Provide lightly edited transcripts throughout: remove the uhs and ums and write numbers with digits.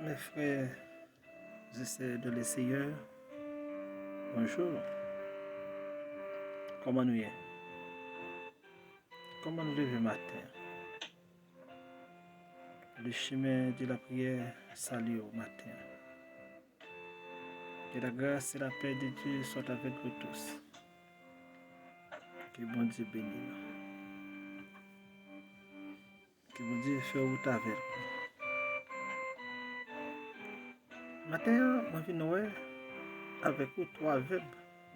Mes frères et sœurs de le Seigneur, bonjour. Comment nous y est? Comment nous lever matin? Le chemin de la prière salue au matin. Que la grâce et la paix de Dieu soient avec vous tous. Que bon Dieu bénisse nous. Que bon Dieu fasse route avec nous. Matin, moi je viens avec vous trois verbes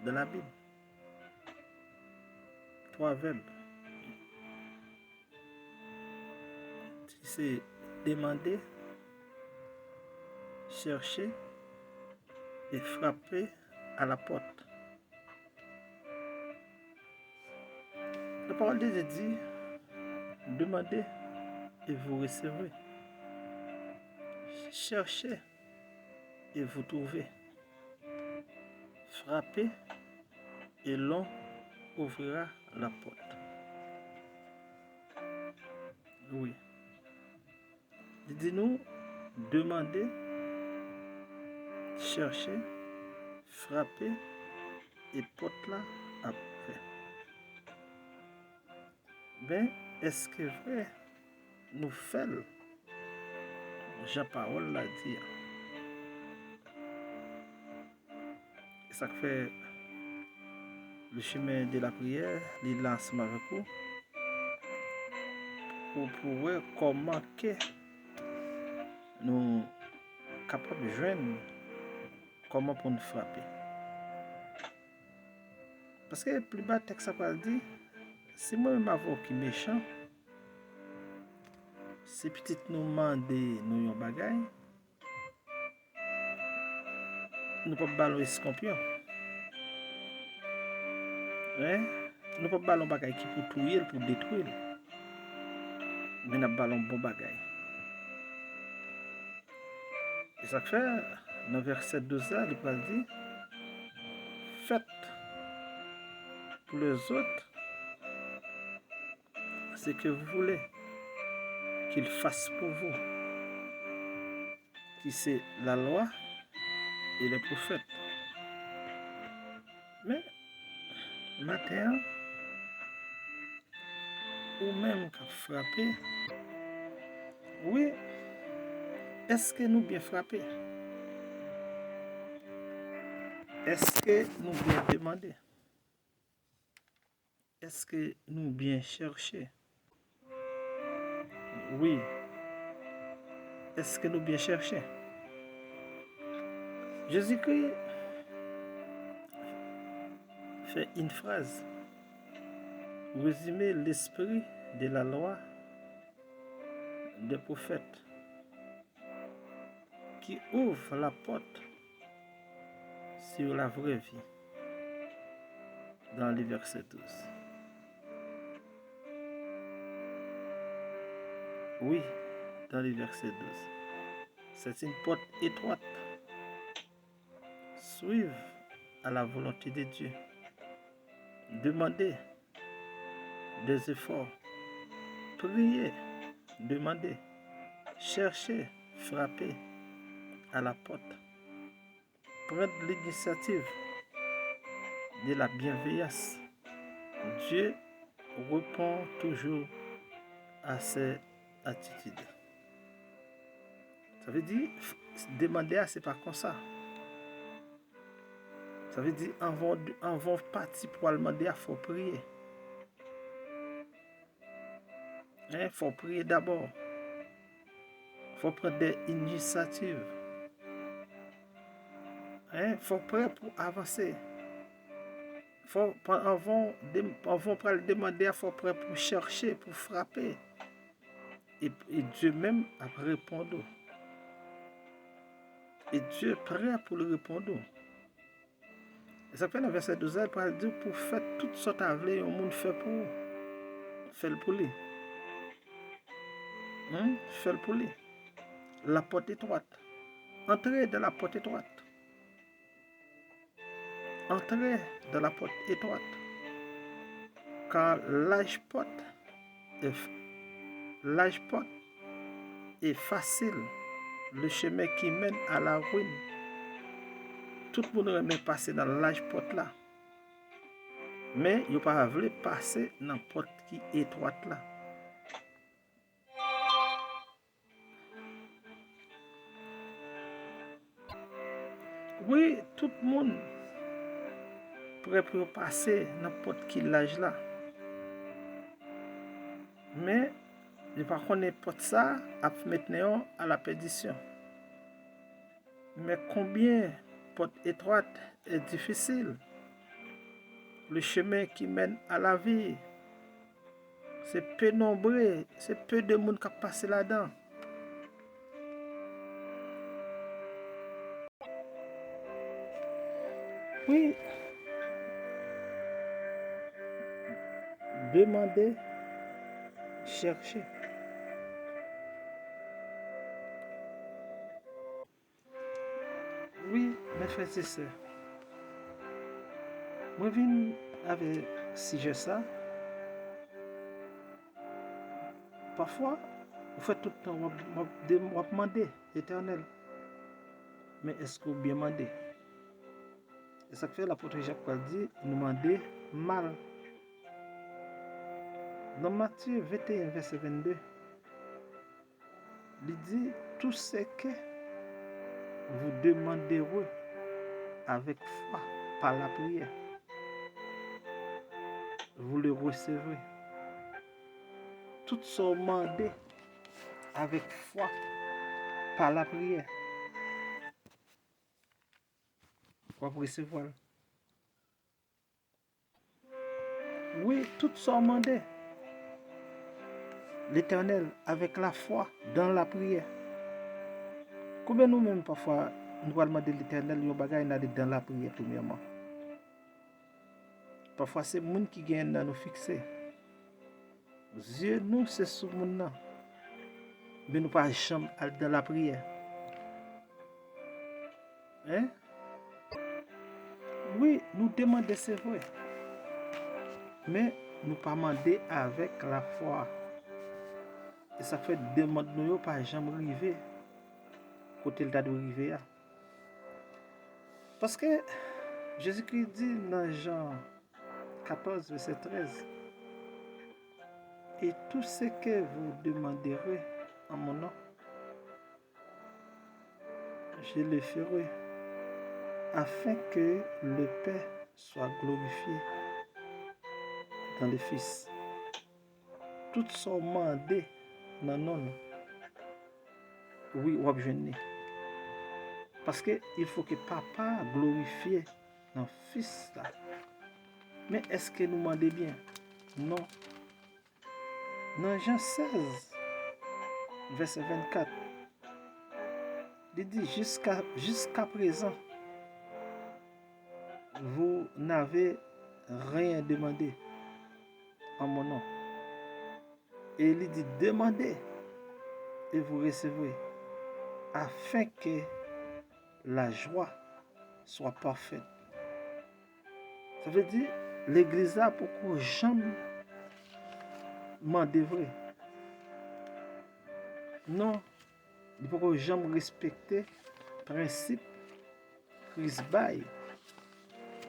de la Bible. Trois verbes. C'est demander, chercher et frapper à la porte. La parole de Dieu dit, demandez et vous recevrez. Cherchez et vous trouvez. Frappez et l'on ouvrira la porte. Oui. Dis-nous, demandez, cherchez, frappez et porte là après. Ben, est-ce que vrai nous faisons Jean-Paul l'a dit? Et ça fait le chemin de la prière, il lance avec vous pour pouvoir comment que nous capables de joindre comment pour nous frapper. Parce que plus bas texte ça va dire, si moi-même avant qui méchant, si petit nous demander nous un bagage, nous pas ballon escampion. Hein? Nous pas ballon bagage qui pour tuer, pour détruire. Mais nous ballon bon bagage. Et ça fait dans verset 12 là, il va dire faites pour les autres ce que vous voulez qu'ils fassent pour vous. Qui c'est la loi et les prophètes. Mais matin, ou même qu'à frapper, oui, est-ce que nous bien frapper? Est-ce que nous bien demander? Est-ce que nous bien chercher? Oui. Est-ce que nous bien chercher? Jésus-Christ fait une phrase. Résumer l'esprit de la loi des prophètes qui ouvre la porte sur la vraie vie dans le verset 12. Oui, dans le verset 12. C'est une porte étroite. Suivre à la volonté de Dieu. Demandez des efforts. Priez, demandez. Cherchez, frappez à la porte. Prendre l'initiative de la bienveillance. Dieu répond toujours à ces attitudes. Ça veut dire, demander, c'est pas comme ça. Ça veut dire, en vont partir pour demander, il faut prier. Il faut prier d'abord. Il faut prendre des initiatives. Il faut prier pour avancer. Avant de demander, il faut prier pour chercher, pour frapper. Et Dieu même a répondu. Et Dieu est prêt pour le répondre. Et ça fait dans le verset 12, il parle de Dieu pour faire toutes sortes de au monde fait pour vous. Fait pour lui. Fait pour lui. La porte étroite. Entrez dans la porte étroite. Entrez dans la porte étroite. Car l'âge porte est facile le chemin qui mène à la ruine. Tout le monde remet passer dans l'âge porte là. Mais il pas voulu passer dans la porte qui est étroite là. Oui, tout le monde pourrait passer dans n'importe qui l'âge là. Mais je ne sais pas porte ça à mettre à la perdition. Mais combien porte étroite est difficile. Le chemin qui mène à la vie, c'est peu nombreux, c'est peu de monde qui a passé là-dedans. Oui, demandez, cherchez. Oui, mes frères et sœurs, moi je viens avec sujet ça. Parfois, vous faites tout le temps, vous demandez l'Éternel. Mais est-ce que vous bien demandez? Et ça fait l'apôtre Jacques dit, nous demander mal. Dans Matthieu 21, verset 22, il dit, tout ce que vous demanderez avec foi par la prière, vous le recevrez. Tout ce que vous demandez avec foi par la prière, vous recevrez. Oui, tout ce que vous demandez, l'Éternel, avec la foi dans la prière. Combien nous-mêmes, parfois, nous allons demander l'Éternel, nous allons dans la prière, premièrement. Parfois, c'est le monde qui gagne dans nous fixer. Dieu, nous, c'est ce monde-là. Mais nous pas jamais aller dans la prière. Hein? Oui, nous demandons, c'est vrai. Mais nous pas demander avec la foi. Et ça fait demander nous pas jamais arriver côté le date arriver. Parce que Jésus-Christ dit dans Jean 14, verset 13, et tout ce que vous demanderez en mon nom, je le ferai, afin que le Père soit glorifié dans le Fils. Tout ce demandé dans non, oui, ou objeter. Parce qu'il faut que papa glorifie dans le Fils là. Mais est-ce que nous demandons bien? Non. Dans Jean 16, verset 24, il dit jusqu'à présent, vous n'avez rien demandé en mon nom. Et il dit demandez et vous recevrez, afin que la joie soit parfaite. Ça veut dire l'église a pour que jamais m'en devrait. Non, il faut que jamais respecter le principe Christ bail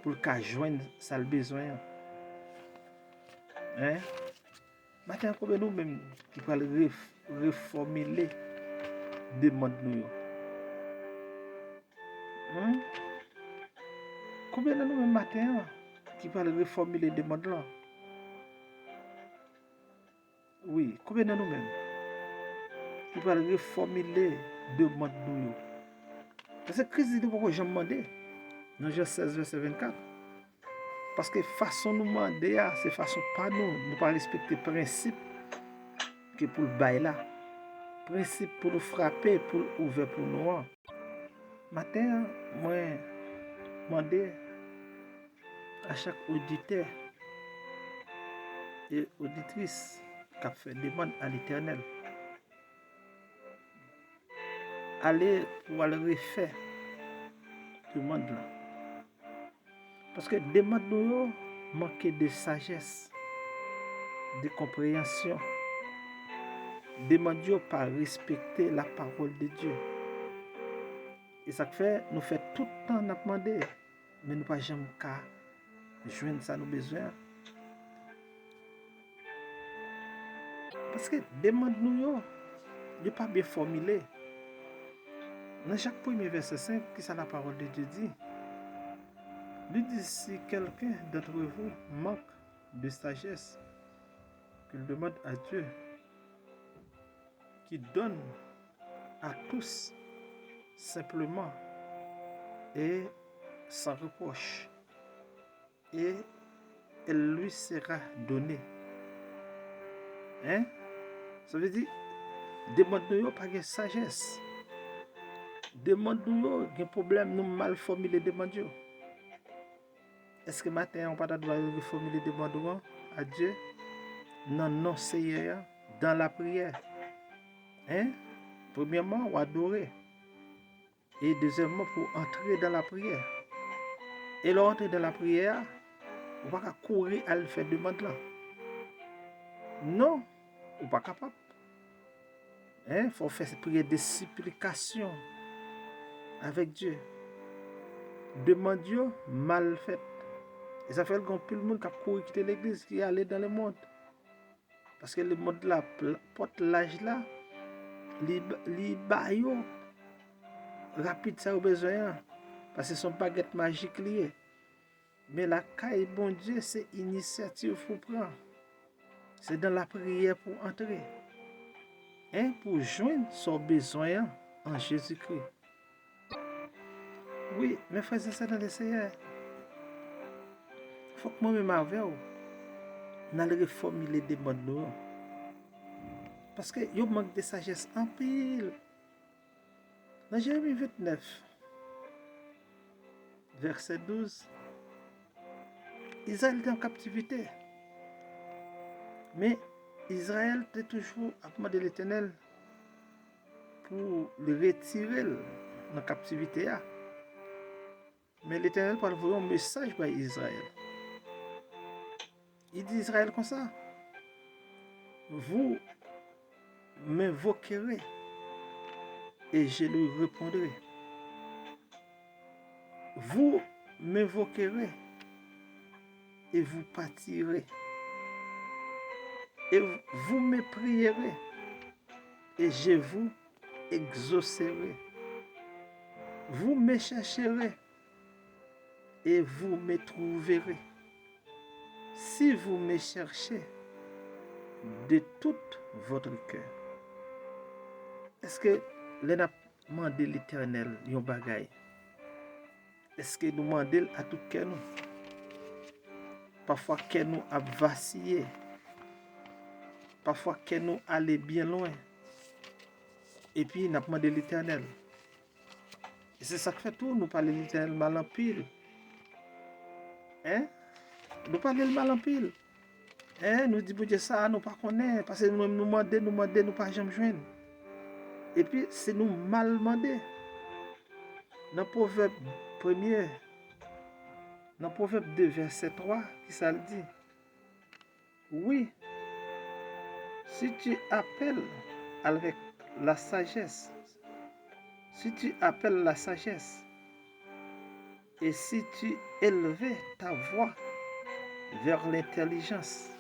pour qu'à joindre ça le besoin. Hein? Maintenant, combien nous-mêmes qui parlons reformuler demande nous? Hein? Combien de nous-mêmes matin qui parlons reformuler demande là? Oui, combien de nous-mêmes qui parlons reformuler demande nous? Parce que Christ dit pourquoi j'ai demandé dans Jean 16, verset 24. Parce que façon nous demander, c'est façon pas nous pas respecter le principe que pour le bail là. Principe pour nous frapper, pour ouvrir pour nous. Matin, moi, demander à chaque auditeur et auditrice qui a fait demande à l'Éternel, aller pour aller refaire demande là. Parce que demande nous manque de sagesse, de compréhension. Demande pas respecter la parole de Dieu. Et ça fait, nous fait tout le temps nous demander, mais nous pas jamais qu'à joindre ça nous besoin. Parce que demande nous yo pas bien formulé. Dans chaque premier verset 5, qui ça la parole de Dieu dit? Lui dit si quelqu'un d'entre vous manque de sagesse, qu'il demande à Dieu, qui donne à tous simplement et sans reproche, et elle lui sera donnée. Hein? Ça veut dire, demande-nous pas de sagesse. Demande-nous un problème, nous mal formuler demande. Est-ce que matin on pas doit reformuler demande à Dieu? Non, non, Seigneur, dans la prière. Hein? Premièrement, on adorer. Et deuxièmement, pour entrer dans la prière. Et l'entrer dans la prière, on ne va pas courir à le faire demande là. Non, on n'est pas capable. Il faut faire cette prière de supplication avec Dieu. Demande Dieu mal faite. Et ça fait que tout le monde qui a couru quitter l'église, qui est allé dans le monde. Parce que le monde là, porte l'âge là, les baillots rapide ça au besoin. Parce que son baguette magique lié. Mais la caille, bon Dieu, c'est initiative pour prendre. C'est dans la prière pour entrer. Pour joindre son besoin en Jésus-Christ. Oui, mes frères et sœurs dans le Seigneur, il faut que moi-même avec vous, nous allons reformuler des demandes. Parce que il manque de sagesse en pile. Dans Jérémie 29, verset 12, Israël était en captivité. Mais Israël était toujours à demander l'Éternel pour le retirer de la captivité. Mais l'Éternel parle vraiment un message par Israël. Il dit Israël comme ça. Vous m'invoquerez et je lui répondrai. Vous m'invoquerez et vous partirez. Et vous me prierez et je vous exaucerai. Vous me chercherez et vous me trouverez. Si vous me cherchez de tout votre cœur. Est-ce que nous avons demandé l'Éternel yon bagay? Est-ce que nous demandons à tout cœur nous? Parfois que nous a vacillé. Parfois que nous allons bien loin. Et puis nous avons demandé l'Éternel. Et c'est ça que fait tout, nous parlons de l'Éternel mal en pile. Nous parlons de mal en pile. Nous disons que ça, nous ne connaissons pas. Parce que nous demandons, nous ne pas jamais joindre. Et puis, c'est nous mal demander. Dans le Proverbe 1er, dans le Proverbe 2, verset 3, qui ça le dit? Oui, si tu appelles avec la sagesse, si tu appelles la sagesse, et si tu élevais ta voix vers l'intelligence,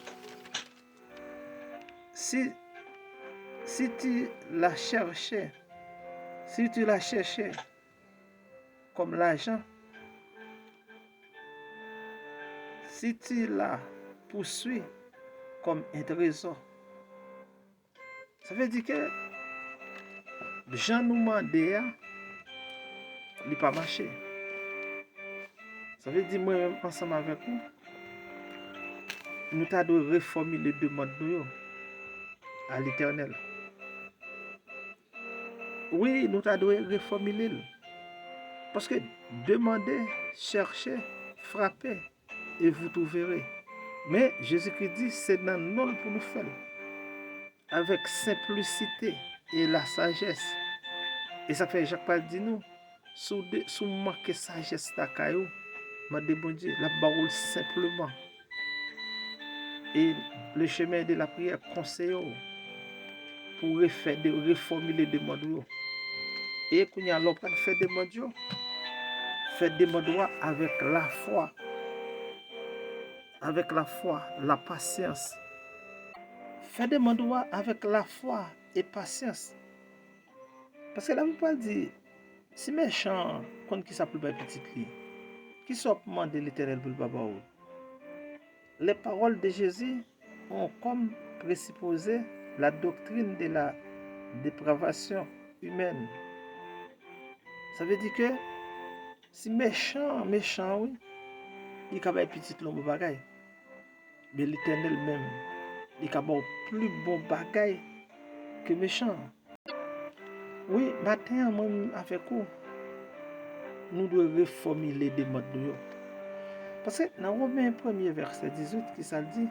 si tu la cherchais, comme l'argent, si tu la poursuis comme un trésor, ça veut dire que Jean nous demandait, il n'a pas marché. Ça veut dire moi-même ensemble avec vous, nous devons reformuler les demandes à l'Éternel. Oui, nous devons reformuler. Parce que demandez, cherchez, frappez, et vous trouverez. Mais Jésus-Christ dit, c'est dans nous pour nous faire. Avec simplicité et la sagesse. Et ça fait Jacques-Paul dit nous, sous manque sagesse ta caillou, m'a dit bon Dieu, la parole simplement. Et le chemin de la prière conseille pour reformuler des demandes. Et qu'on y a l'opéra fait des mondiaux. Fait des mondiaux avec la foi. Avec la foi, la patience. Fait des mondiaux avec la foi et patience. Parce que la Bible dit, si méchant, quand qui s'appelle petit lit, qui soit demandé l'éternel pour le baba. Les paroles de Jésus ont comme présupposé la doctrine de la dépravation humaine. Ça veut dire que si méchant, oui, il y a petit l'homme bagaille. Mais l'éternel même, il y a plus bon bagaille que méchant. Oui, matin, moi, avec vous, nous devons reformuler des modes de nous. Parce que dans Romains 1er verset 18, qui ça dit,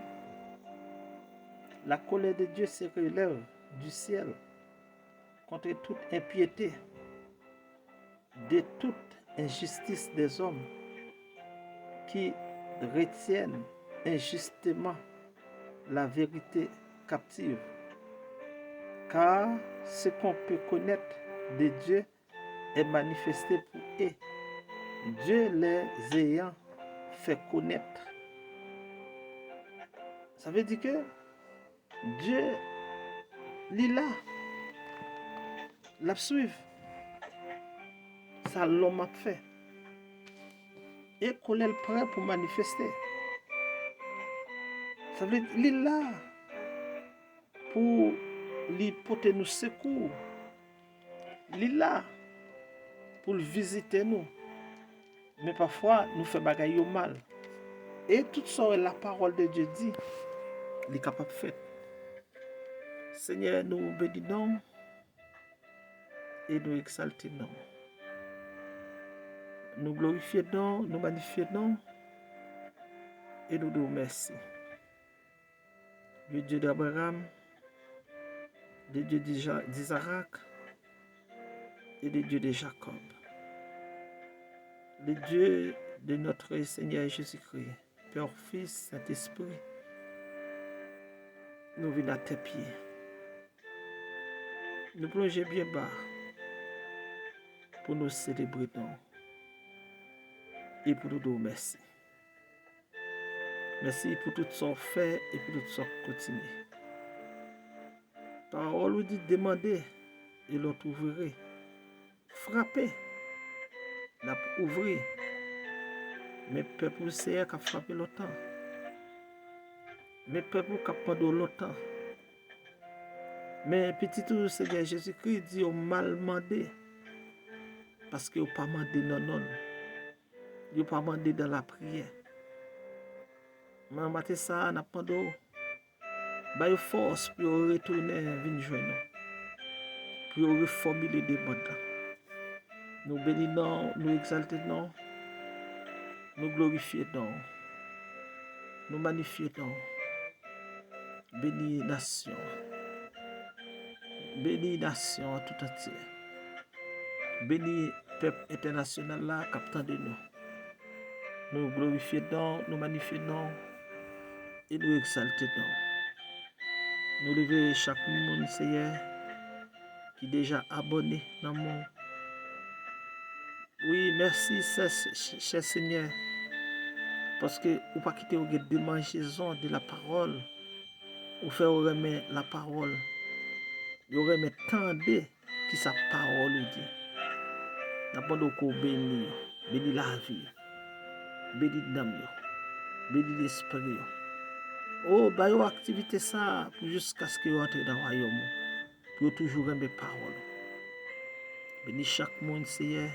la colère de Dieu se relève du ciel contre toute impiété, de toute injustice des hommes qui retiennent injustement la vérité captive. Car ce qu'on peut connaître de Dieu est manifesté pour eux, Dieu les ayant fait connaître. Ça veut dire que Dieu, il là, la suivre. Ça l'homme a fait. Et qu'on est prêt pour manifester. Ça veut dire qu'il là pour lui porter nous secours. Il là pour visiter nous. Mais parfois, nous faisons bagaille mal. Et tout ça, la parole de Dieu dit, il est capable de faire. Seigneur, nous bénissons et nous exaltons. Nous glorifions, nous magnifions et nous nous remercions. Le Dieu d'Abraham, le Dieu d'Isaac et le Dieu de Jacob. Le Dieu de notre Seigneur Jésus-Christ, Père, Fils, Saint-Esprit, nous venons à tes pieds. Nous plongeons bien bas pour nous célébrer et pour nous dire merci. Merci pour tout ce qu'on fait et pour tout ce qu'on continue. Parole nous dit demander et l'autre ouvrirez. Frapper, l'a ouvrir. Mais peuple c'est qui a frappé longtemps. Mais peuple qui a pendant longtemps. Mais petit tout Seigneur Jésus-Christ dit au mal demandé. Parce qu'il n'a pas demandé non. Il n'a pas demandé dans la prière. Mais en matin ça, n'a pas de force pour retourner venir joindre. Pour reformuler des demandes. Nous bénissons, nous exaltons, nous glorifions, nous magnifions. Bénis nation. Bénis nation tout entière. Bénis peuple international là, captant de nous. Nous glorifions, nous magnifions et nous exaltons. Nous levons chaque monde, Seigneur, qui est déjà abonné dans mon. Oui, merci, cher Seigneur, parce que vous ne pas quitter au démangeaison de la parole, ou faire remettre la parole, vous remettre tendre qui sa parole dit. N'abandon qu'on bénit, bénit la vie, bénit l'âme, bénit l'esprit. Oh, bah yo activité ça jusqu'à ce que vous entrez dans le royaume, pour toujours remettre parole. Bénis chaque monde, Seigneur,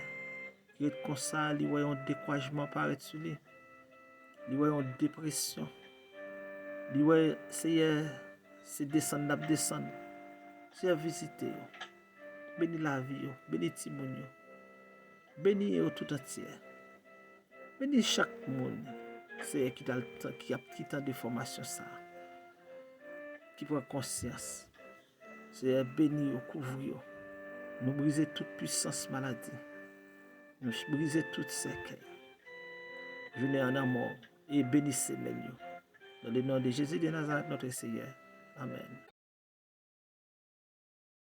qui est comme ça, il y a un découragement paraître sur lui, il y a une dépression, il y a, Seigneur, c'est descendre, c'est visiter. Bénis la vie, bénis Timon, bénis tout entier. Bénis chaque monde, c'est qui a quitté de formation ça, qui prend conscience. C'est béni au couvrir. Nous briser toute puissance maladie. Nous briser toute cercueil. Je n'ai en amour et bénissez-les. Dans le nom de Jésus de Nazareth, notre Seigneur. Amen.